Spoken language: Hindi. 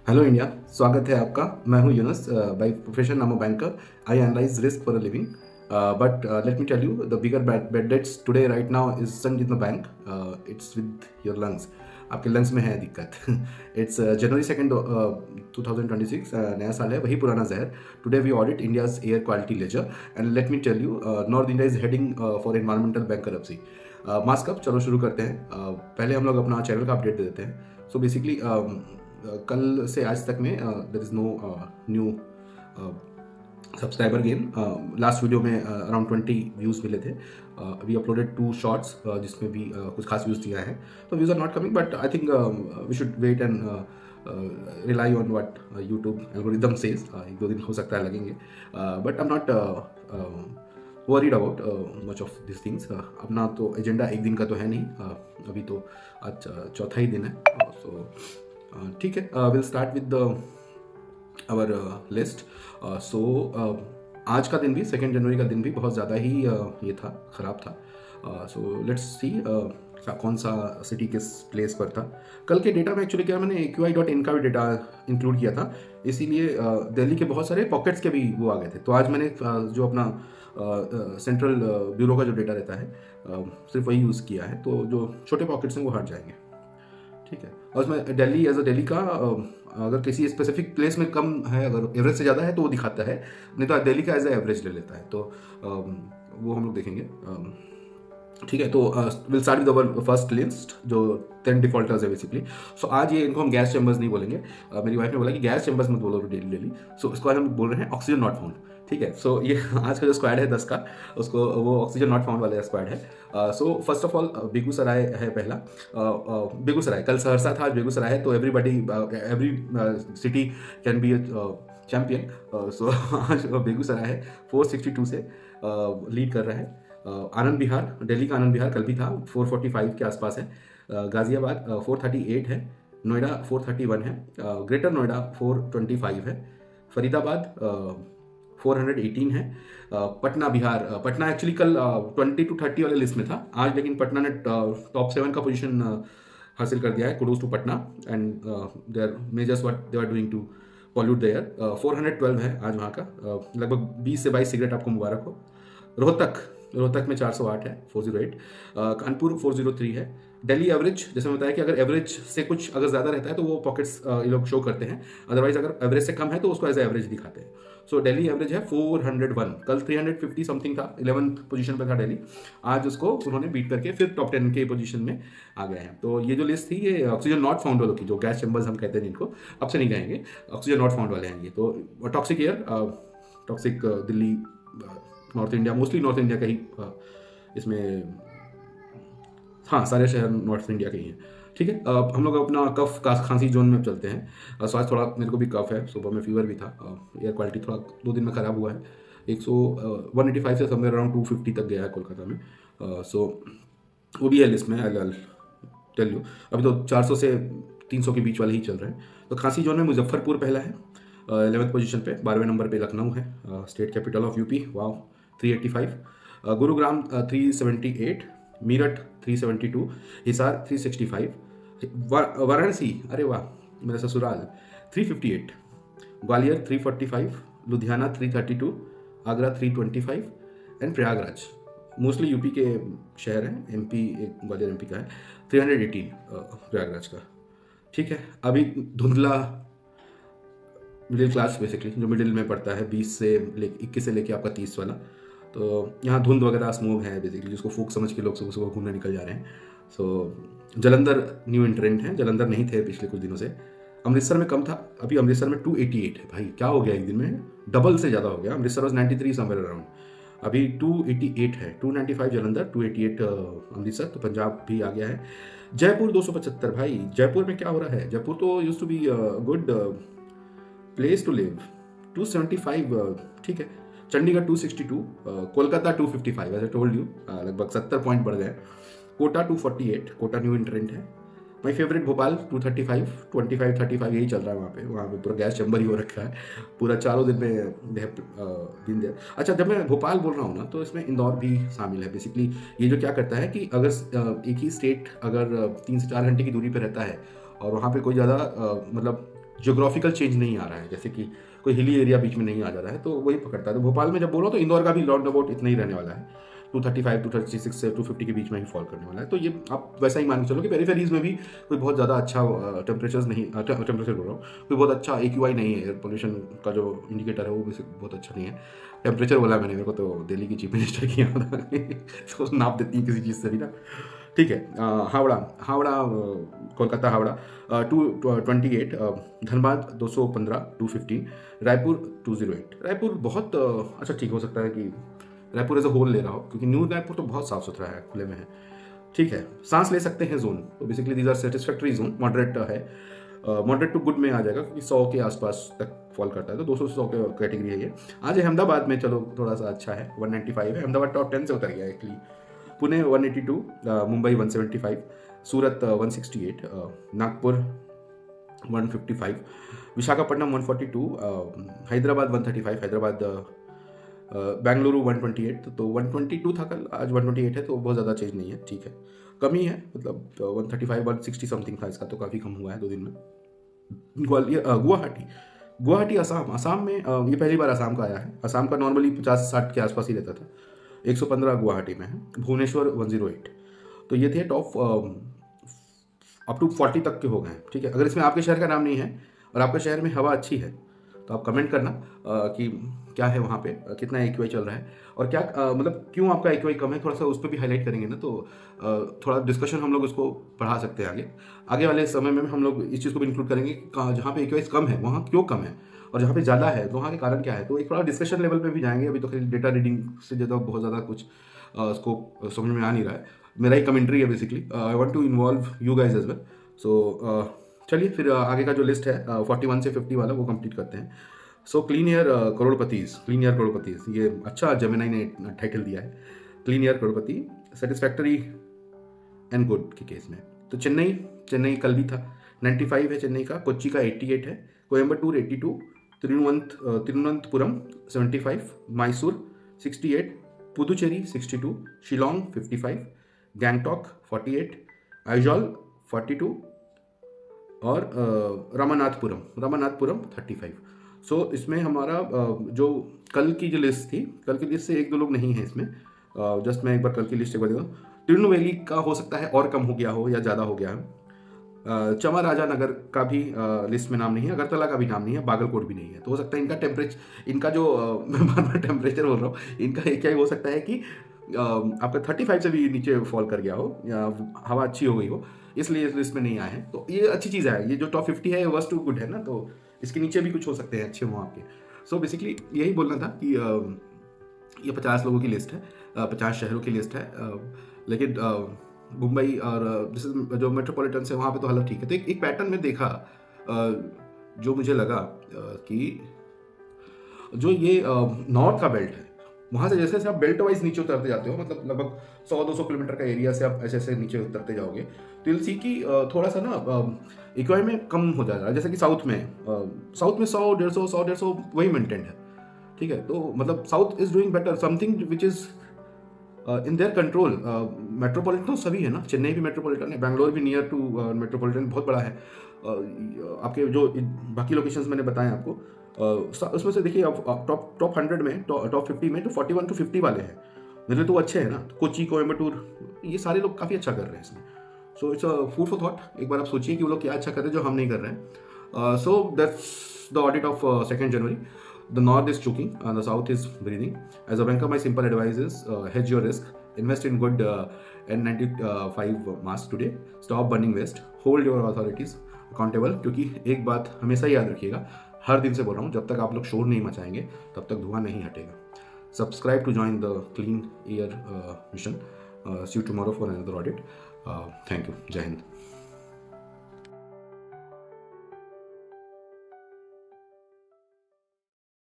Hello India. स्वागत है आपका। मैं हूं Yunus. By profession I am a banker. I analyse risk for a living. But let me tell you the bigger bad debts today right now isn't in the bank. It's with your lungs. आपके लंग्स में है दिक्कत। It's January 2 2026। नया साल है, वही पुराना जहर। Today we audit India's air quality ledger and let me tell you north India is heading for environmental bankruptcy. Mask up, चलो शुरू करते हैं। पहले हम लोग अपना चैनल का अपडेट दे देते हैं। सो बेसिकली कल से आज तक में there is no new subscriber gain. Last video में अराउंड 20 व्यूज़ मिले थे। वी अपलोडेड 2 शॉर्ट्स जिसमें भी कुछ खास व्यूज़ दिया है। तो views are not coming, but I think we should wait and rely on what YouTube algorithm says. 1-2 दिन हो सकता है लगेंगे, but I am not worried about much of this things. अपना तो एजेंडा एक दिन का तो है नहीं। अभी तो आज चौथा ही दिन है। सो ठीक है, will start with our list. So आज का दिन भी 2 जनवरी का दिन भी बहुत ज़्यादा ही ये था, ख़राब था। सो लेट्स सी कौन सा सिटी किस प्लेस पर था। कल के डेटा में एक्चुअली क्या, मैंने AQI.in का भी डेटा इंक्लूड किया था, इसीलिए दिल्ली के बहुत सारे पॉकेट्स के भी वो आ गए थे। तो आज मैंने जो अपना सेंट्रल ब्यूरो का जो डेटा रहता है सिर्फ वही यूज़ किया है। तो जो छोटे पॉकेट्स हैं वो हट जाएंगे, ठीक है। और उसमें दिल्ली एज अ दिल्ली का अगर किसी स्पेसिफिक प्लेस में कम है, अगर एवरेज से ज़्यादा है तो वो दिखाता है, नहीं तो दिल्ली का एज अ एवरेज ले लेता है। तो वो हम लोग देखेंगे, ठीक है। तो will start with our first list जो 10 डिफॉल्टर्स है बेसिकली। सो आज ये इनको हम गैस चैम्बर्स नहीं बोलेंगे। मेरी वाइफ ने बोला कि गैस चैम्बर्स मत बोलो डेली डेली। सो इसको आज हम बोल रहे हैं ऑक्सीजन नॉट फाउंड, ठीक है। सो ये आज का जो स्क्वाड है 10 का, उसको वो ऑक्सीजन नॉट फाउंड वाला स्क्वाड है। So first of all Begusarai है पहला। बेगूसराय, कल सहरसा था, आज बेगूसराय है। तो every city can be champion. So आज बेगूसराय है 462 से लीड कर रहा है। आनंद विहार, दिल्ली का आनंद विहार कल भी था, 445 के आसपास है। गाजियाबाद 438 है। नोएडा 431 है। ग्रेटर नोएडा 425 है। फरीदाबाद 418 है। पटना बिहार, पटना एक्चुअली कल 20 to 30 वाले लिस्ट में था आज, लेकिन पटना ने टॉप 7 का पोजीशन हासिल कर दिया है। Kudos to Patna and their measures what they are doing to pollute the air. 412 है आज वहाँ का। लगभग 20 से 22 सिगरेट आपको मुबारक हो। रोहतक में 408 है, 408। कानपुर 403 है। दिल्ली एवरेज, जैसे मैं बताया कि अगर एवरेज से कुछ अगर ज़्यादा रहता है तो वो पॉकेट्स ये लोग शो करते हैं, अदरवाइज अगर एवरेज से कम है तो उसको एज एवरेज दिखाते हैं। सो दिल्ली एवरेज है 401। कल 350 समथिंग था, 11th पोजीशन पे था दिल्ली। आज उसको उन्होंने बीट करके फिर टॉप 10 के पोजीशन में आ गए हैं। तो ये जो लिस्ट थी ये ऑक्सीजन नॉट फाउंड वालों की, जो गैस चैम्बर्स हम कहते हैं इनको, अब से नहीं कहेंगे, ऑक्सीजन नॉट फाउंड वाले हैं ये। तो toxic air, toxic Delhi, north India, mostly north India का ही इसमें, हाँ सारे शहर नॉर्थ इंडिया के ही हैं, ठीक है। हम लोग अपना कफ का खांसी जोन में चलते हैं। स्वास्थ्य थोड़ा, मेरे को भी कफ है, सुबह में फीवर भी था। एयर क्वालिटी थोड़ा 2 दिन में ख़राब हुआ है। 185 से समवेयर अराउंड 250 तक गया है कोलकाता में। सो वो भी है लिस्ट में, आई टेल यू। अभी तो 400 से 300 के बीच वाले ही चल रहे हैं। तो खांसी जोन में मुजफ्फरपुर पहला है 11th पोजीशन पे। 12वें नंबर पे लखनऊ है, स्टेट कैपिटल ऑफ यूपी, वाह, 385। गुरुग्राम 378। मीरठ 372। हिसार 365। वाराणसी, अरे वाह मेरा ससुराल, 358। Gwalior 345। Ludhiana 332। Agra 325 and Prayagraj, mostly UP के शहर हैं, MP एक ग्वालियर MP का है, 318 प्रयागराज का, ठीक है। अभी धुंधला मिडिल क्लास बेसिकली, जो मिडिल में पड़ता है, 21 से लेके आपका 30 वाला। तो यहाँ धुंध वगैरह स्मोक है बेसिकली, जिसको फूक समझ के लोग सुबह सुबह घूमने निकल जा रहे हैं। सो जलंधर न्यू इंट्रेंट है, जलंधर नहीं थे पिछले कुछ दिनों से। अमृतसर में कम था, अभी अमृतसर में 288 है। भाई क्या हो गया, एक दिन में डबल से ज़्यादा हो गया। अमृतसर वॉज 93 समवेयर अराउंड, अभी 288 है। 295 जलंधर, 288 अमृतसर। तो पंजाब भी आ गया है। जयपुर 275। भाई जयपुर में क्या हो रहा है, जयपुर तो use to be good place to live, 275, ठीक है। Chandigarh 262। Kolkata 255, as I told you, लगभग 70 पॉइंट बढ़ गए। कोटा 248, कोटा न्यू इंट्रेंट है। माई फेवरेट भोपाल 235, 25, 35 यही चल रहा है वहाँ पे पूरा गैस चैम्बर ही हो रखा है, पूरा चारों दिन में दिन दे। अच्छा, जब मैं भोपाल बोल रहा हूँ ना, तो इसमें इंदौर भी शामिल है। बेसिकली ये जो क्या करता है कि अगर एक ही स्टेट अगर 3 से 4 घंटे की दूरी पर रहता है और वहाँ पे कोई ज़्यादा मतलब ज्योग्राफिकल चेंज नहीं आ रहा है, जैसे कि कोई हिली एरिया बीच में नहीं आ जा रहा है, तो वही पकड़ता है। तो भोपाल में जब बोलो तो इंदौर का भी राउंड अबाउट इतना ही रहने वाला है, 235 236 से 250 के बीच में ही फॉल करने वाला है। तो ये आप वैसा ही मान के चलो कि पेरीफेरीज में भी कोई बहुत ज़्यादा अच्छा टेम्परेचर्स नहीं, टेम्परेचर बोल रहा हूँ, कोई बहुत अच्छा AQI नहीं है, एयर पोल्यूशन का जो इंडिकेटर है वो भी बहुत अच्छा नहीं है। टेम्परेचर बोला मैंने, मेरे को तो दिल्ली की चीफ मिनिस्टर की याद आ गई, तो नाप देती है किसी चीज़ से भी ना। ठीक है, हावड़ा कोलकाता हावड़ा 228, धनबाद 215 215, रायपुर 208। रायपुर बहुत अच्छा ठीक हो सकता है कि रायपुर एज अ होल ले रहा हो, क्योंकि न्यू रायपुर तो बहुत साफ सुथरा है, खुले में है। ठीक है, सांस ले सकते हैं जोन, तो basically these are satisfactory zone, moderate है, मॉडरेट टू गुड में आ जाएगा, क्योंकि 100 के आसपास तक फॉल करता है, तो 200 से 100 के कैटेगरी है ये। आज अहमदाबाद में चलो थोड़ा सा अच्छा है, 195 है, अहमदाबाद टॉप 10 से उतर गया एक्चुअली। पुणे 182, मुंबई 175, सूरत 168, नागपुर 155, विशाखापट्टनम 142, हैदराबाद 135, हैदराबाद बेंगलुरु 128, तो 122 था कल, आज 128 है, तो बहुत ज़्यादा चेंज नहीं है, ठीक है, कम ही है, मतलब 135 160 समथिंग था इसका, तो काफ़ी कम हुआ है 2 दिन में। ग्वालियर गुवाहाटी असम में ये पहली बार असम का आया है। असम का नॉर्मली 50-60 के आसपास ही रहता था, 115 गुवाहाटी में है। भुवनेश्वर 108, तो ये थे टॉप अप टू 40 तक के हो गए हैं। ठीक है, अगर इसमें आपके शहर का नाम नहीं है और आपके शहर में हवा अच्छी है तो आप कमेंट करना कि क्या है वहाँ पे, कितना AQI चल रहा है, और क्या मतलब क्यों आपका AQI कम है, थोड़ा सा उस पर भी हाईलाइट करेंगे ना, तो थोड़ा डिस्कशन हम लोग उसको बढ़ा सकते हैं आगे वाले समय में हम लोग इस चीज़ को भी इंक्लूड करेंगे कि जहाँ पे AQI कम है वहाँ क्यों कम है, और जहाँ पे ज़्यादा है तो वहाँ के कारण क्या है, तो एक थोड़ा डिस्कशन लेवल पे भी जाएंगे। अभी तो खाली डेटा रीडिंग से ज़्यादा बहुत ज़्यादा कुछ उसको समझ में आ नहीं रहा है, मेरा ही कमेंट्री है basically. I want to involve you guys as well. So चलिए फिर आगे का जो लिस्ट है 41 से 50 वाला वो कंप्लीट करते हैं। सो क्लीन एयर करोड़पतीज, ये अच्छा जेमिनाई ने टाइटल दिया है, clean air Crorepati, satisfactory and good के केस में। तो चेन्नई कल भी था, 95 है चेन्नई का, कोच्चि का 88 है, कोयम्बटूर 82, तिरुवनंतपुरम 75, मैसूर 68, पुदुचेरी 62, शिलोंग 55, गैंगटॉक 48, आइजॉल 42 और रामनाथपुरम 35। सो इसमें हमारा जो कल की जो लिस्ट थी, कल की लिस्ट से 1-2 लोग नहीं है इसमें, जस्ट मैं एक बार कल की लिस्ट एक बार देखा, तिरुनेलवेली का हो सकता है और कम हो गया हो या ज़्यादा हो गया है, चामराजानगर का भी लिस्ट में नाम नहीं है, अगरतला का भी नाम नहीं है, बागलकोट भी नहीं है, तो हो सकता है इनका टेम्परेचर, इनका जो मैं बार बार टेम्परेचर बोल रहा हूँ, इनका क्या हो सकता है कि आपका 35 से भी नीचे फॉल कर गया हो या हवा अच्छी हो गई हो, इसलिए इस लिस्ट में नहीं आए हैं। तो ये अच्छी चीज़ है, ये जो टॉप 50 है वर्स्ट टू गुड है ना, तो इसके नीचे भी कुछ हो सकते हैं अच्छे हो आपके। सो बेसिकली यही बोलना था कि ये 50 लोगों की लिस्ट है, 50 शहरों की लिस्ट है, लेकिन मुंबई और जो मेट्रोपॉलिटन है वहाँ पे तो हालत ठीक है। तो एक पैटर्न में देखा जो मुझे लगा कि जो ये नॉर्थ का बेल्ट है, वहाँ से जैसे जैसे आप बेल्ट वाइज नीचे उतरते जाते हो, मतलब लगभग 100-200 किलोमीटर का एरिया से आप ऐसे ऐसे नीचे उतरते जाओगे, तो you'll see कि थोड़ा सा ना AQI में कम हो जाएगा। जैसे कि साउथ में 100-150 वही मेंटेन है, ठीक है, तो मतलब south is doing better, something which is in their control. Metropolitan तो सभी है ना, चेन्नई भी मेट्रोपॉलिटन है, बैंगलोर भी नियर टू मेट्रोपॉलिटन बहुत बड़ा है। आपके जो बाकी लोकेशंस मैंने बताए आपको, उसमें से देखिए आप टॉप 100 में, टॉप 50 में तो 41 to 50 वाले हैं, मेरे तो अच्छे हैं ना, कोची, कोयम्बटूर, ये सारे लोग काफ़ी अच्छा कर रहे हैं इसमें। So it's a food for thought, एक बार आप सोचिए कि वो लोग क्या अच्छा कर रहे हैं जो हम नहीं कर रहे हैं। So that's the audit of 2 January. The north is choking, the south is breathing. As a banker, my simple advice is hedge your risk, invest in good N95 mask today, stop burning waste, hold your authorities accountable, क्योंकि एक बात हमेशा याद रखिएगा, हर दिन से बोल रहा हूँ, जब तक आप लोग शोर नहीं मचाएंगे तब तक धुआं नहीं हटेगा। Subscribe to join the Clean Air Mission. See you tomorrow for another audit. Thank you. Jai Hind.